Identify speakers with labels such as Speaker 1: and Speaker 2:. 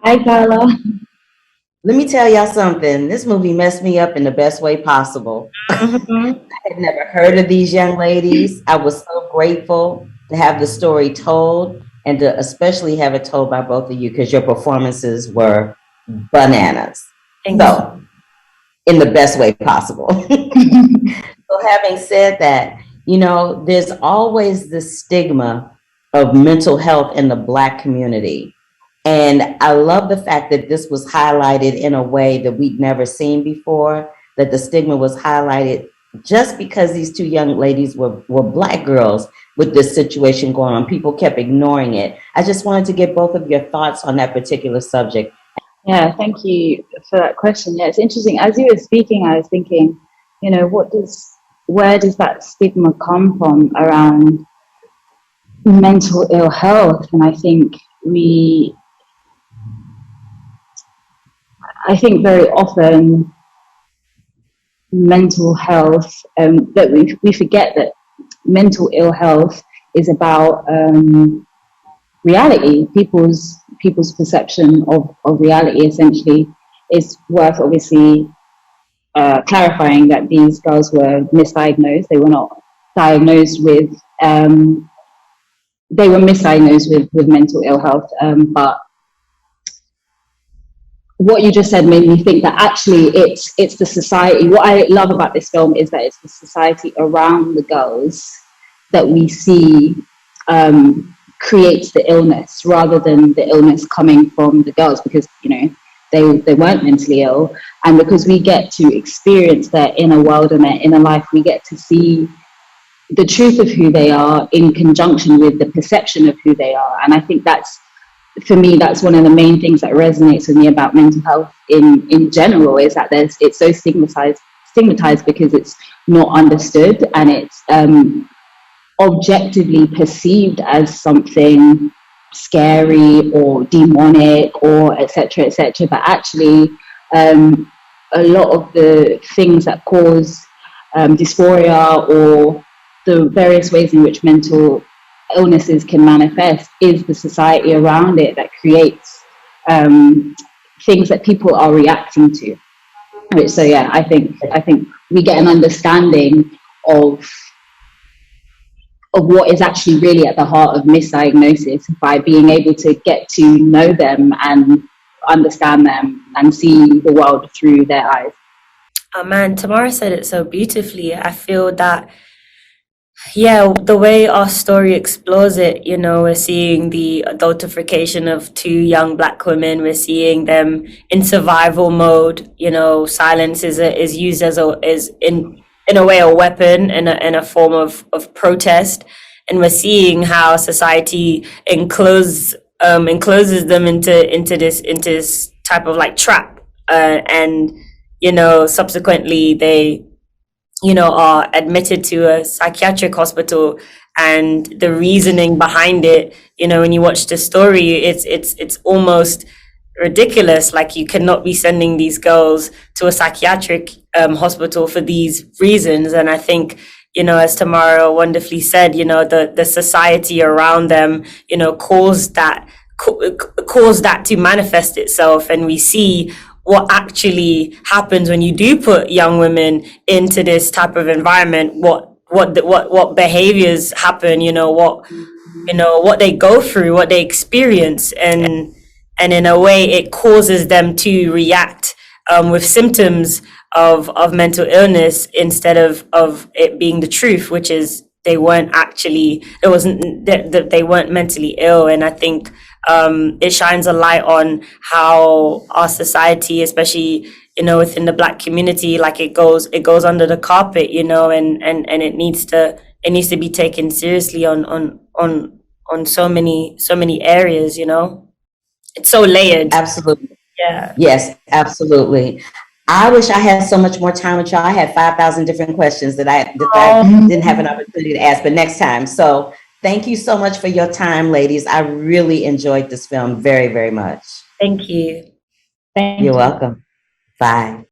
Speaker 1: Hi, Carla.
Speaker 2: Let me tell y'all something. This movie messed me up in the best way possible.
Speaker 1: Mhm.
Speaker 2: I had never heard of these young ladies. I was so grateful to have the story told and to especially have it told by both of you because your performances were bananas.
Speaker 3: Thank you.
Speaker 2: So, in the best way possible. So, having said that, there's always this stigma of mental health in the Black community. And I love the fact that this was highlighted in a way that we'd never seen before, that the stigma was highlighted just because these two young ladies were Black girls with this situation going on. People kept ignoring it. I just wanted to get both of your thoughts on that particular subject.
Speaker 1: Yeah, thank you for that question. Yeah, it's interesting. As you were speaking, I was thinking, where does that stigma come from around mental ill health? And I think very often mental health, that we forget that mental ill health is about reality. People's perception of reality essentially is worth obviously clarifying that these girls were misdiagnosed. They were not diagnosed with. They were misdiagnosed with mental ill health, but what you just said made me think that actually it's the society. What I love about this film is that it's the society around the girls that we see creates the illness rather than the illness coming from the girls, because they weren't mentally ill, and because we get to experience their inner world and their inner life, we get to see the truth of who they are in conjunction with the perception of who they are. And I think that's, for me, that's one of the main things that resonates with me about mental health in general, is that it's so stigmatized because it's not understood, and it's objectively perceived as something scary or demonic or etc., but actually a lot of the things that cause dysphoria or the various ways in which mental illnesses can manifest is the society around it that creates things that people are reacting to. So yeah, I think we get an understanding of what is actually really at the heart of misdiagnosis by being able to get to know them and understand them and see the world through their eyes.
Speaker 3: Oh man, Tamara said it so beautifully. I feel that, yeah, the way our story explores it, we're seeing the adultification of two young Black women. We're seeing them in survival mode. Silence is used is in a way a weapon and a form of protest. And we're seeing how society encloses them into this type of like trap. And subsequently they are admitted to a psychiatric hospital, and the reasoning behind it, when you watch the story, it's almost ridiculous. Like, you cannot be sending these girls to a psychiatric hospital for these reasons. And I think, as Tamara wonderfully said, the society around them, caused that to manifest itself. And we see what actually happens when you do put young women into this type of environment, what behaviors happen, what they go through, what they experience, and in a way it causes them to react with symptoms of mental illness instead of it being the truth, which is they weren't actually, it wasn't that they weren't mentally ill. And I think it shines a light on how our society, especially within the Black community, like it goes under the carpet, and it needs to be taken seriously on so many areas. It's so layered.
Speaker 2: Absolutely.
Speaker 3: Yeah.
Speaker 2: Yes, absolutely. I wish I had so much more time with y'all. I had 5,000 different questions that I didn't have an opportunity to ask, but next time. So thank you so much for your time, ladies. I really enjoyed this film very, very much.
Speaker 3: Thank you.
Speaker 1: Thank
Speaker 2: You're
Speaker 1: you.
Speaker 2: welcome. Bye.